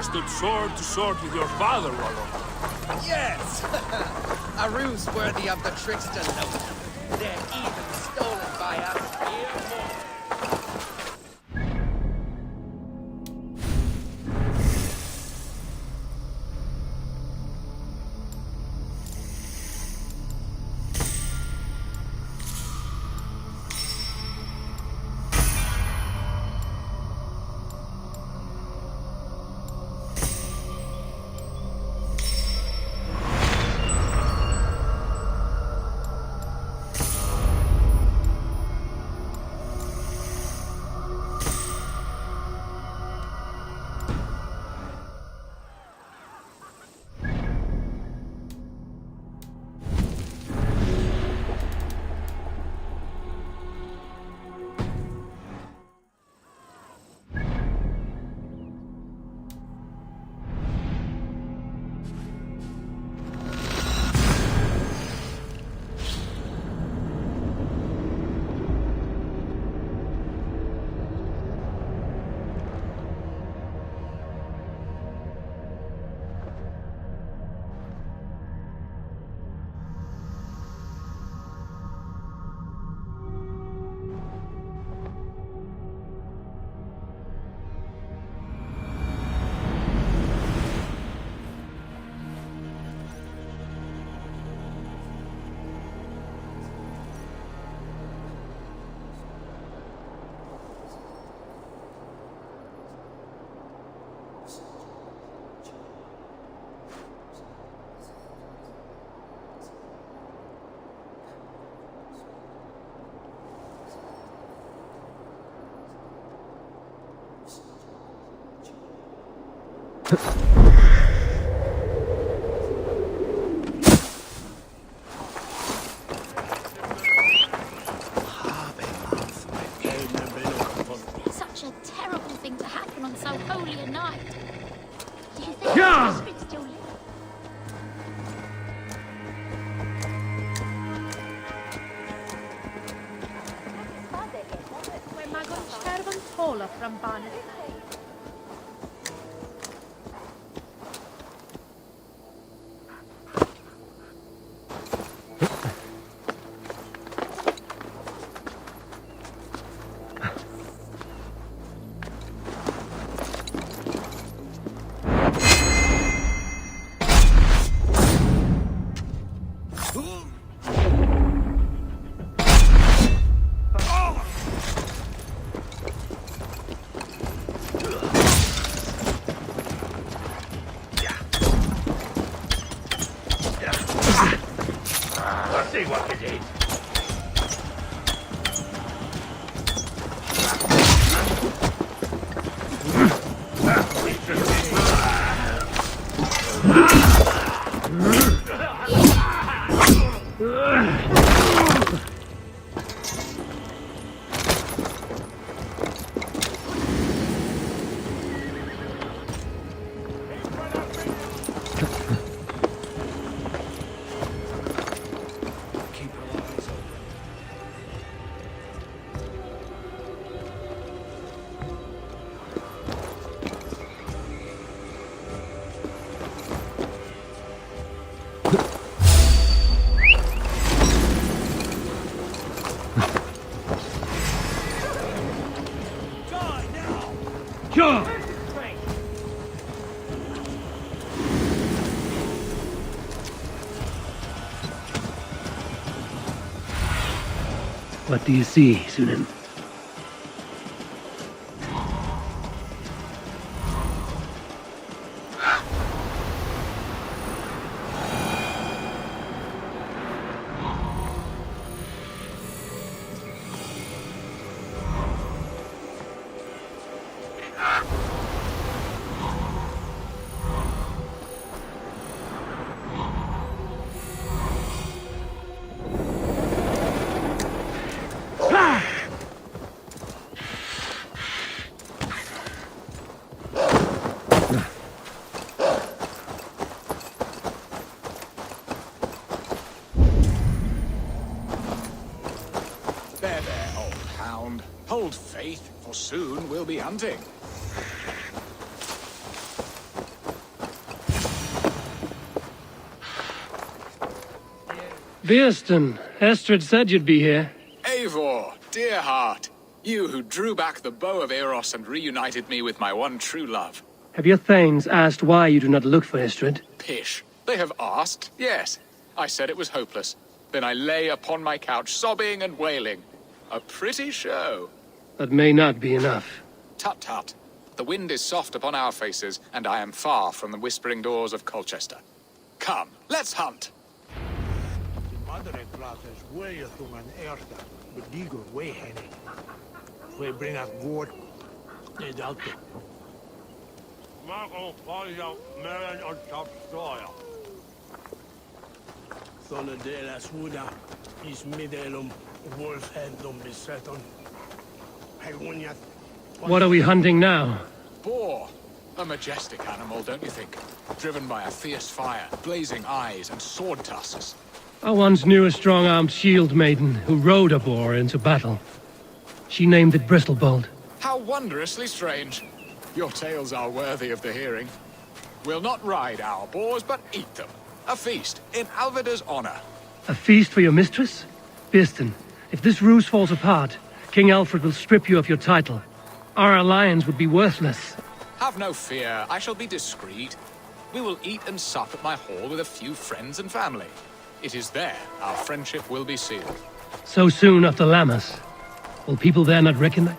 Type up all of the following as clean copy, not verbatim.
stood sword to sword with your father, Rollo. Yes! A ruse worthy of the trickster note. They're even stolen by us here more. Such a terrible thing to happen on so holy a night. Do you think the spirit still lives? Mae Magon Sterf yn tôl from Barnet. See what you did. What do you see, Sunan? Hold faith, for soon we'll be hunting. Birsten, Estrid said you'd be here. Eivor, dear heart. You who drew back the bow of Eros and reunited me with my one true love. Have your thanes asked why you do not look for Estrid? Pish. They have asked, yes. I said it was hopeless. Then I lay upon my couch, sobbing and wailing. A pretty show. That may not be enough. Tut tut. The wind is soft upon our faces, and I am far from the whispering doors of Colchester. Come, let's hunt. Madre prates way through an erta, but digo way henny. We bring a gourd, need out. Marco, fire, Marin on top soil. Sono de la suda, is midelum, wolf head dum beseton. What are we hunting now? Boar. A majestic animal, don't you think? Driven by a fierce fire, blazing eyes, and sword tusks. I once knew a strong-armed shield maiden who rode a boar into battle. She named it Bristlebolt. How wondrously strange. Your tales are worthy of the hearing. We'll not ride our boars, but eat them. A feast, in Alvida's honor. A feast for your mistress? Birsten, if this ruse falls apart, King Alfred will strip you of your title. Our alliance would be worthless. Have no fear, I shall be discreet. We will eat and sup at my hall with a few friends and family. It is there our friendship will be sealed. So soon after Lammas, will people there not recognize?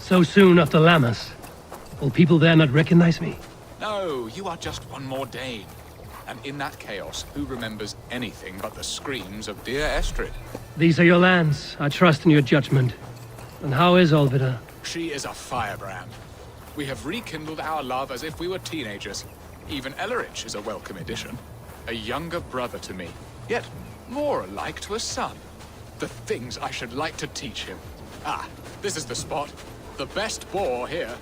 So soon after Lammas, will people there not recognize me? No, you are just one more Dane. And in that chaos, who remembers anything but the screams of dear Estrid? These are your lands. I trust in your judgment. And how is Olvida? She is a firebrand. We have rekindled our love as if we were teenagers. Even Ellerich is a welcome addition. A younger brother to me, yet more alike to a son. The things I should like to teach him. Ah, this is the spot. The best boar here.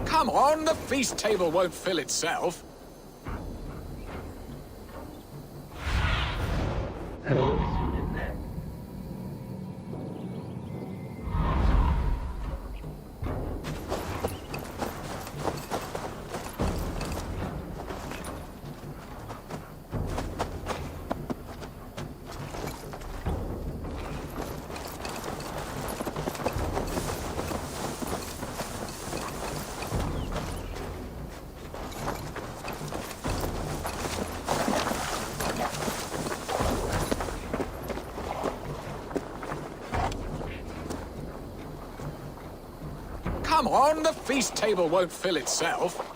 Come on, the feast table won't fill itself. Come on, the feast table won't fill itself.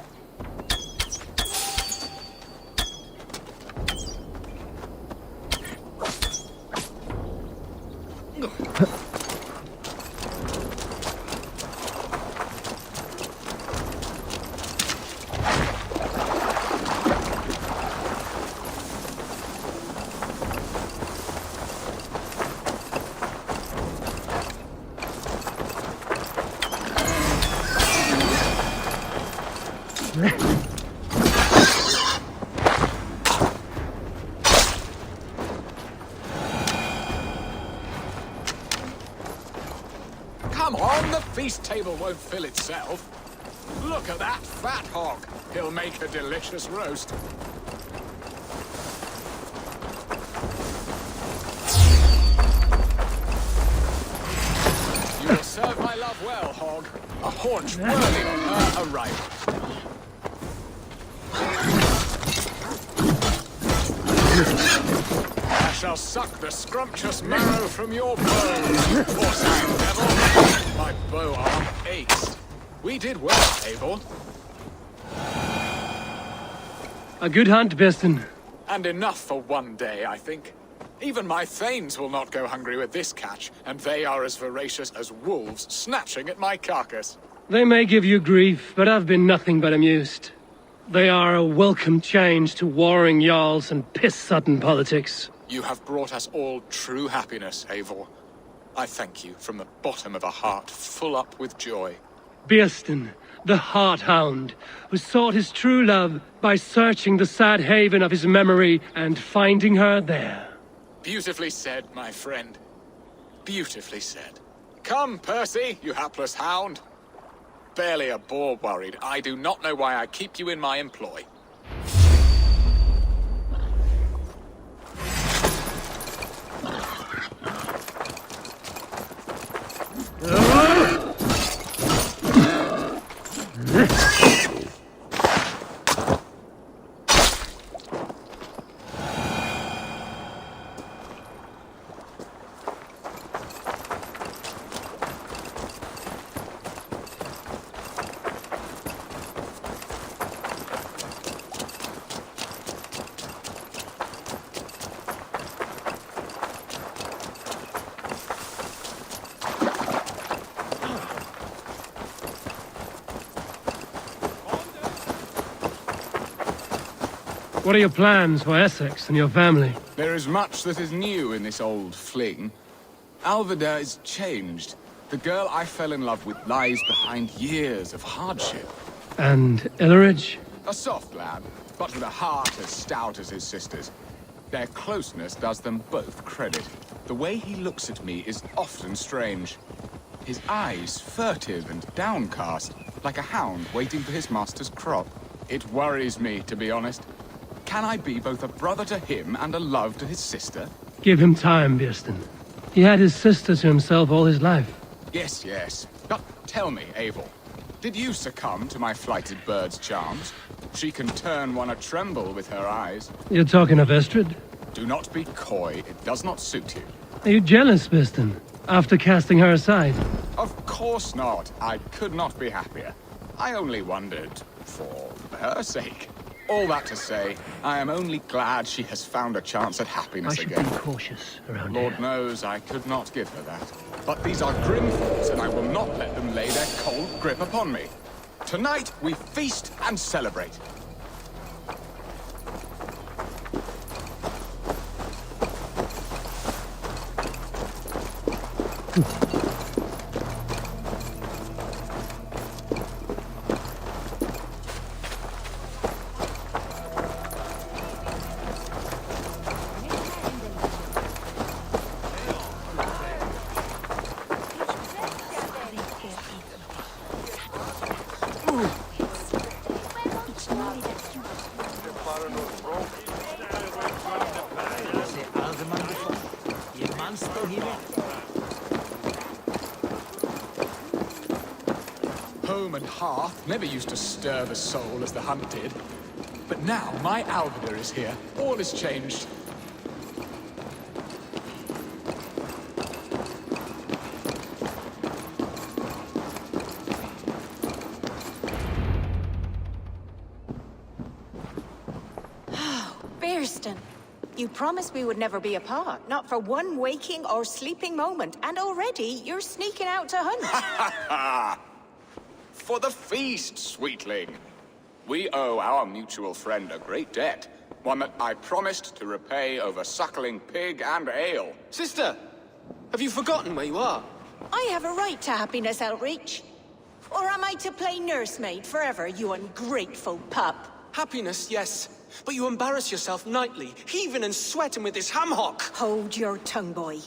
Come on, the feast table won't fill itself. Look at that fat hog. He'll make a delicious roast. haunch whirling on her arrival. I shall suck the scrumptious marrow from your bones, porcine devil. My bow arm aches. We did well, Eivor. A good hunt, Biston. And enough for one day, I think. Even my thanes will not go hungry with this catch, and they are as voracious as wolves snatching at my carcass. They may give you grief, but I've been nothing but amused. They are a welcome change to warring jarls and piss-sudden politics. You have brought us all true happiness, Eivor. I thank you from the bottom of a heart full up with joy. Birsten, the Heart Hound, who sought his true love by searching the sad haven of his memory and finding her there. Beautifully said, my friend. Beautifully said. Come, Percy, you hapless hound. Barely a boar worried. I do not know why I keep you in my employ. What are your plans for Essex and your family? There is much that is new in this old fling. Alvida is changed. The girl I fell in love with lies behind years of hardship. And Illerich? A soft lad, but with a heart as stout as his sister's. Their closeness does them both credit. The way he looks at me is often strange. His eyes furtive and downcast, like a hound waiting for his master's crop. It worries me, to be honest. Can I be both a brother to him and a love to his sister? Give him time, Birsten. He had his sister to himself all his life. Yes, yes. But tell me, Eivor, did you succumb to my flighted bird's charms? She can turn one a tremble with her eyes. You're talking of Estrid? Do not be coy. It does not suit you. Are you jealous, Birsten, after casting her aside? Of course not. I could not be happier. I only wondered for her sake. All that to say, I am only glad she has found a chance at happiness I should again. be cautious around Lord here. knows I could not give her that. But these are grim thoughts, and I will not let them lay their cold grip upon me. Tonight, we feast and celebrate. Home and hearth never used to stir the soul as the hunt did. But now my Alvida is here. All is changed. Birsten, you promised we would never be apart, not for one waking or sleeping moment, and already you're sneaking out to hunt. For the feast, sweetling. We owe our mutual friend a great debt. One that I promised to repay over suckling pig and ale. Sister, have you forgotten where you are? I have a right to happiness, Outreach. Or am I to play nursemaid forever, you ungrateful pup? Happiness, yes. But you embarrass yourself nightly, heaving and sweating with this ham-hock. Hold your tongue, boy.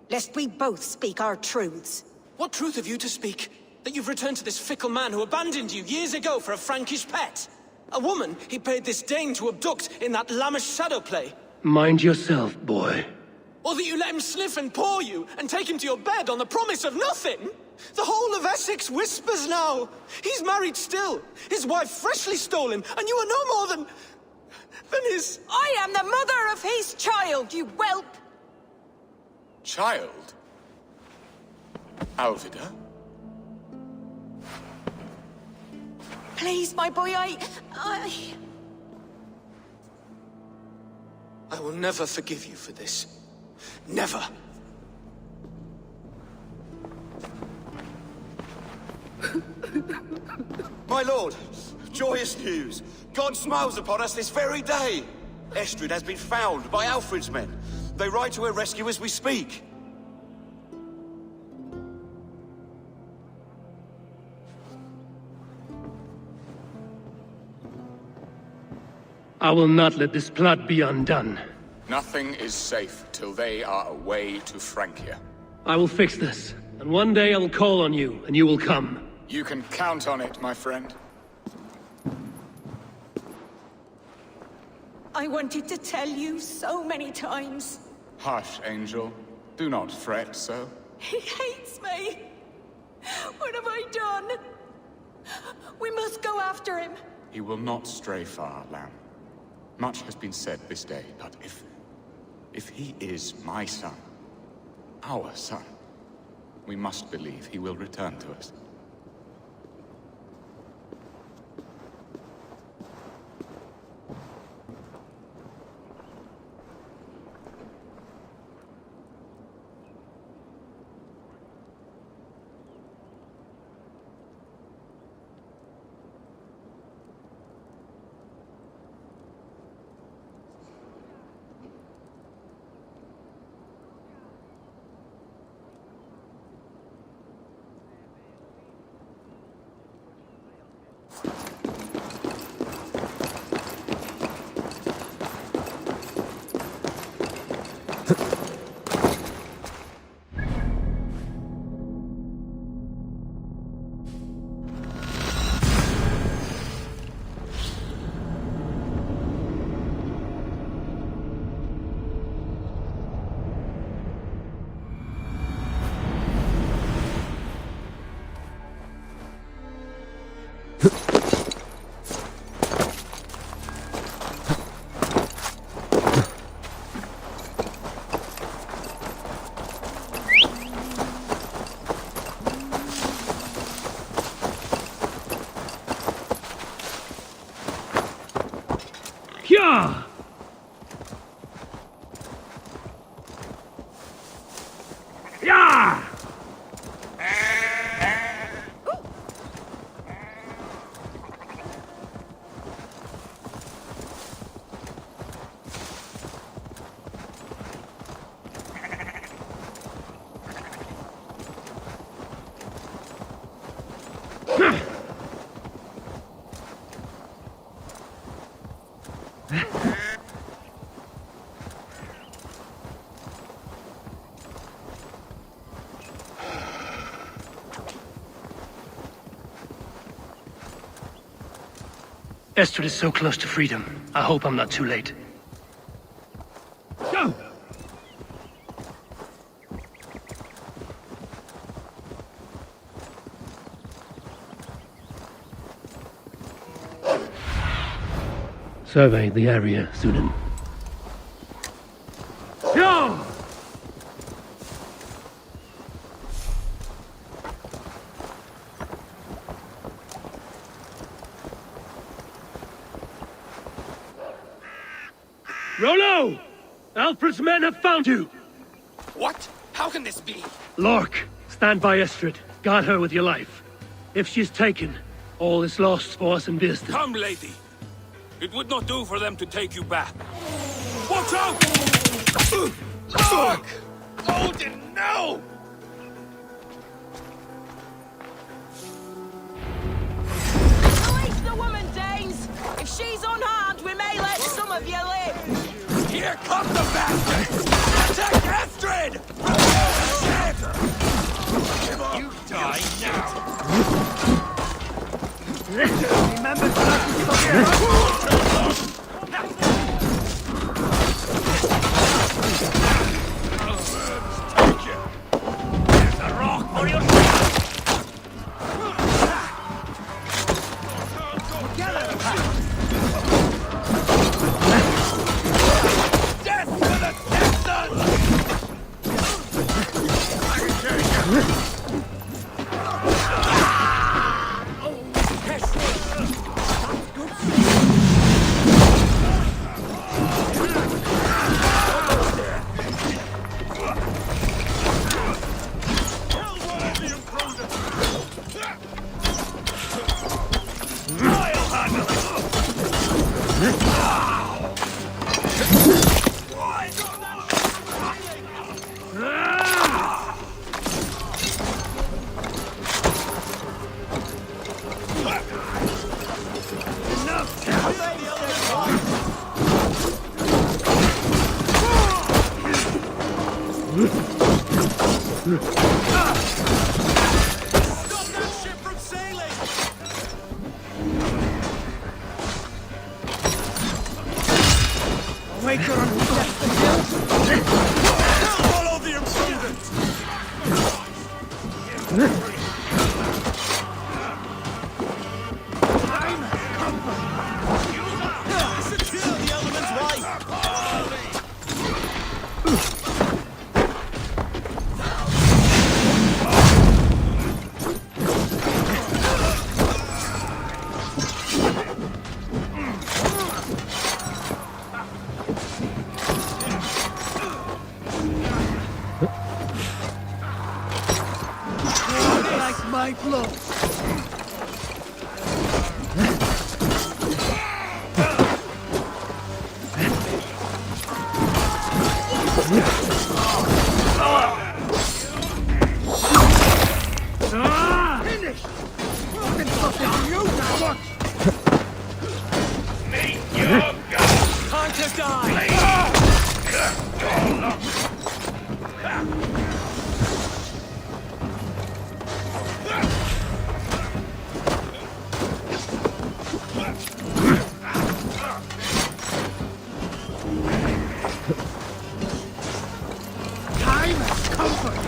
Lest we both speak our truths. What truth have you to speak? That you've returned to this fickle man who abandoned you years ago for a Frankish pet? A woman he paid this Dane to abduct in that lammish shadow play? Mind yourself, boy. Or that you let him sniff and paw you, and take him to your bed on the promise of nothing? The whole of Essex whispers now. He's married still. His wife freshly stolen, and you are no more than his... I am the mother of his child, you whelp! Child? Alvida? Please, my boy, I will never forgive you for this. Never. My lord, joyous news. God smiles upon us this very day. Estrid has been found by Alfred's men. They ride to her rescue as we speak. I will not let this plot be undone. Nothing is safe till they are away to Francia. I will fix this, and one day I will call on you, and you will come. You can count on it, my friend. I wanted to tell you so many times. Hush, Angel. Do not fret so. He hates me. What have I done? We must go after him. He will not stray far, Lamb. Much has been said this day, but if he is my son, our son, we must believe he will return to us. Yeah! Yeah! Estrid is so close to freedom. I hope I'm not too late. Go! Survey the area, Sunan. Go! Rollo! Alfred's men have found you! What? How can this be? Lork, stand by Estrid. Guard her with your life. If she's taken, all is lost for us in Birsten. Come, lady. It would not do for them to take you back. Watch out! Fuck! Odin, no! Release the woman, Danes! If she's unharmed, we may let some of you live! Here comes the bastards! Attack Astrid! You die now! Remember There's a rock for your... that ship from sailing! Waker on who left the hill? Follow the imprudent! Secure the element's wife! Like my blood. Finish! Fucking something you now watch! Time to die! Time and comfort!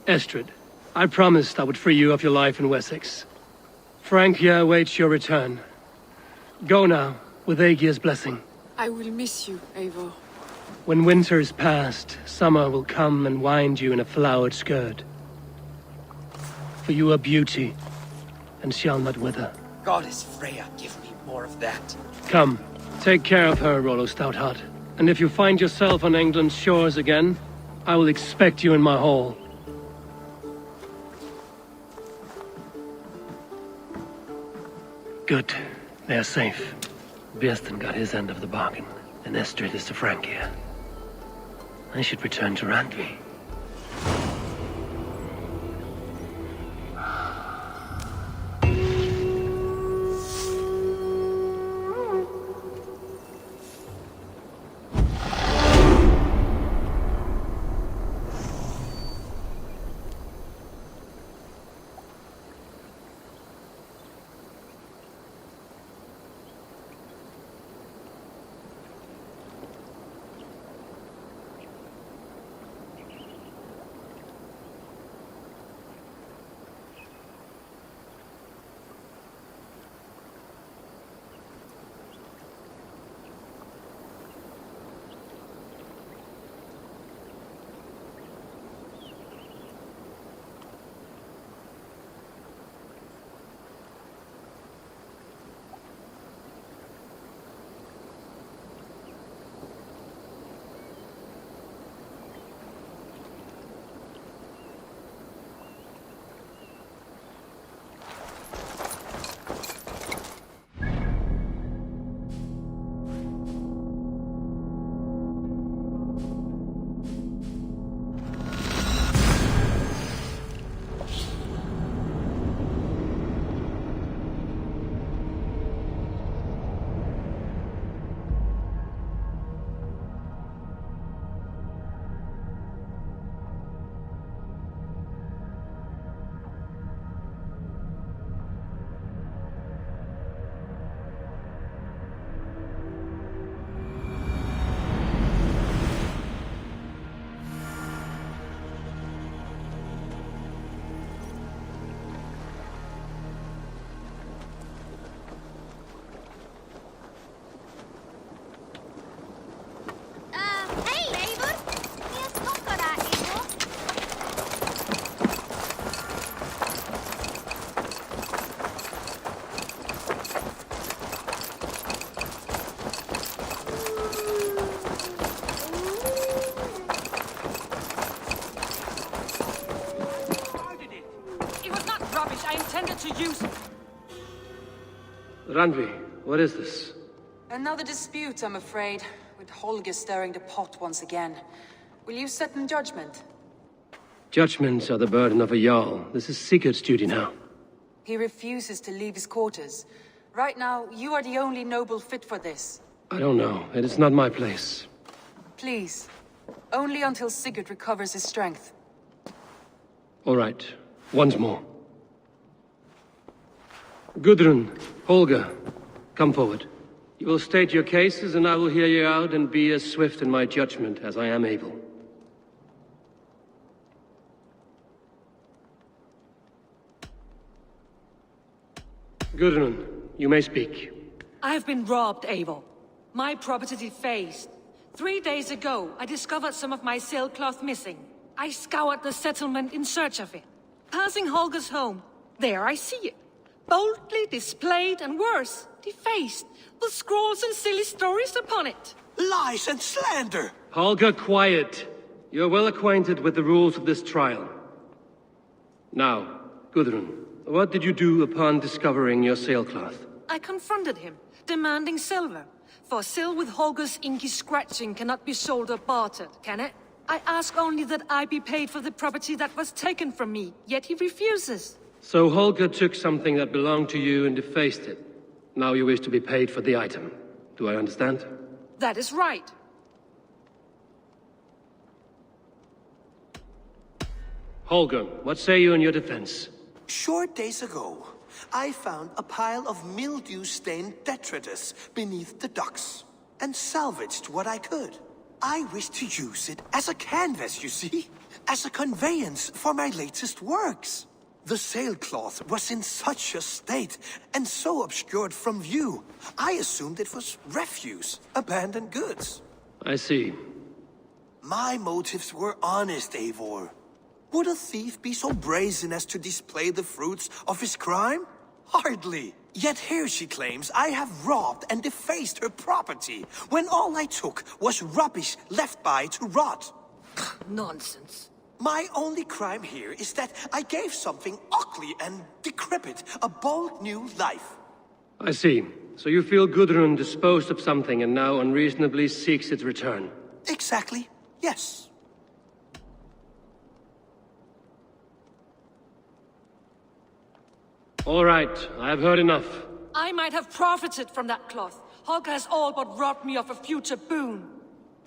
Estrid, I promised I would free you of your life in Essexe. Francia awaits your return. Go now, with Aegir's blessing. I will miss you, Eivor. When winter is past, summer will come and wind you in a flowered skirt. For you are beauty, and shall not wither. Goddess Freya, give me more of that. Come, take care of her, Rollo Stoutheart. And if you find yourself on England's shores again, I will expect you in my hall. Good. They are safe. Birston got his end of the bargain, and Estrid is to Francia. I should return to Randvi. to use it. Randvi, what is this? Another dispute, I'm afraid, with Holger stirring the pot once again. Will you sit in judgment? Judgments are the burden of a Jarl. This is Sigurd's duty now. He refuses to leave his quarters. Right now, you are the only noble fit for this. I don't know. It is not my place. Please. Only until Sigurd recovers his strength. All right. Once more. Gudrun, Holger, come forward. You will state your cases, and I will hear you out and be as swift in my judgment as I am able. Gudrun, you may speak. I have been robbed, Eivor. My property defaced. 3 days ago, I discovered some of my sailcloth missing. I scoured the settlement in search of it. Passing Holger's home, there I see it. Boldly displayed and worse, defaced, with scrolls and silly stories upon it. Lies and slander! Holger, quiet. You're well acquainted with the rules of this trial. Now, Gudrun, what did you do upon discovering your sailcloth? I confronted him, demanding silver. For sil with Holger's inky scratching cannot be sold or bartered, can it? I ask only that I be paid for the property that was taken from me, yet he refuses. So Holger took something that belonged to you and defaced it. Now you wish to be paid for the item. Do I understand? That is right. Holger, what say you in your defense? Short days ago, I found a pile of mildew-stained detritus beneath the docks, and salvaged what I could. I wish to use it as a canvas, you see? As a conveyance for my latest works. The sailcloth was in such a state, and so obscured from view, I assumed it was refuse, abandoned goods. I see. My motives were honest, Eivor. Would a thief be so brazen as to display the fruits of his crime? Hardly. Yet here she claims I have robbed and defaced her property, when all I took was rubbish left by to rot. Nonsense. My only crime here is that I gave something ugly and decrepit a bold new life. I see. So you feel Gudrun disposed of something and now unreasonably seeks its return? Exactly, yes. All right, I have heard enough. I might have profited from that cloth. Holger has all but robbed me of a future boon.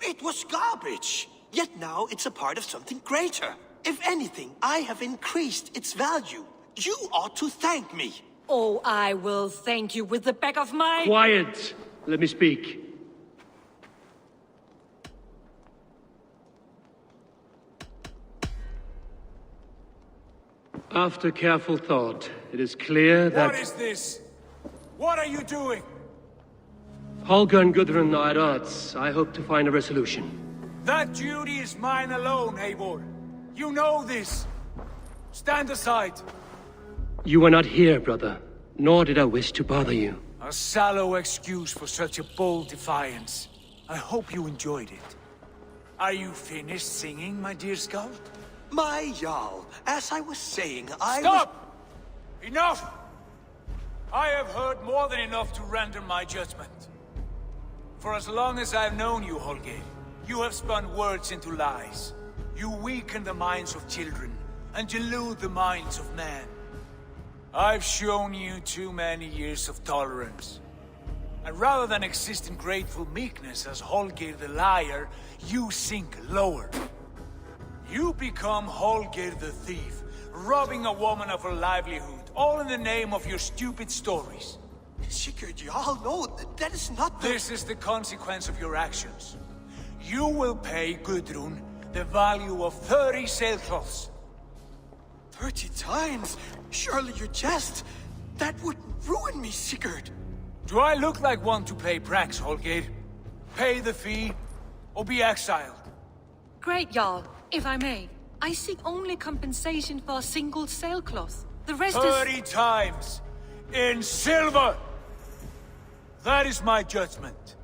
It was garbage. Yet now it's a part of something greater. If anything, I have increased its value. You ought to thank me. Oh, I will thank you with the back of my... Quiet! Let me speak. After careful thought, it is clear that... What is this? What are you doing? Holger and Gudrun are at odds. I hope to find a resolution. That duty is mine alone, Eivor. You know this. Stand aside. You were not here, brother. Nor did I wish to bother you. A sallow excuse for such a bold defiance. I hope you enjoyed it. Are you finished singing, my dear Skald? My Jarl, as I was saying, Stop! Enough! I have heard more than enough to render my judgment. For as long as I've known you, Holger, you have spun words into lies. You weaken the minds of children, and delude the minds of men. I've shown you too many years of tolerance. And rather than exist in grateful meekness as Holger the liar, you sink lower. You become Holger the thief, robbing a woman of her livelihood, all in the name of your stupid stories. Sigurd, Jarl, no, that is not the... This is the consequence of your actions. You will pay Gudrun the value of 30 sailcloths. 30 times? Surely you jest. That would ruin me, Sigurd. Do I look like one to play pranks, Holger? Pay the fee, or be exiled. Great, Jarl. If I may, I seek only compensation for a single sailcloth. The rest 30 times! In silver! That is my judgment.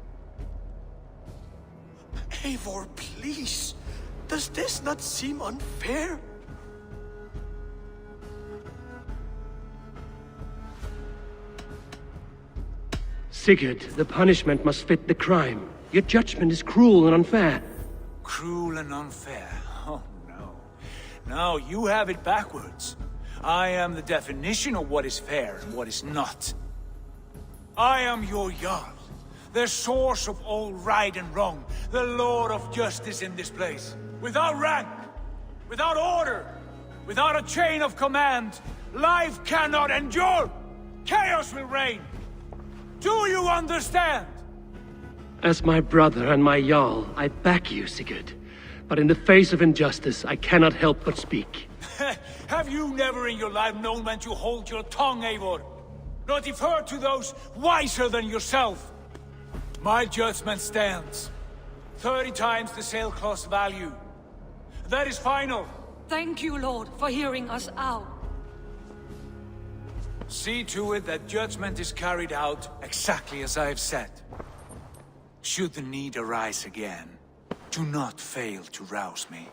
Eivor, please. Does this not seem unfair? Sigurd, the punishment must fit the crime. Your judgment is cruel and unfair. Cruel and unfair? Oh, no. No, you have it backwards. I am the definition of what is fair and what is not. I am your Jarl, the source of all right and wrong, the Lord of justice in this place. Without rank, without order, without a chain of command, life cannot endure! Chaos will reign! Do you understand? As my brother and my Jarl, I back you, Sigurd. But in the face of injustice, I cannot help but speak. Have you never in your life known when to hold your tongue, Eivor? Nor defer to those wiser than yourself? My judgment stands. 30 times the sailcloth's value. That is final. Thank you, Lord, for hearing us out. See to it that judgment is carried out exactly as I have said. Should the need arise again, do not fail to rouse me.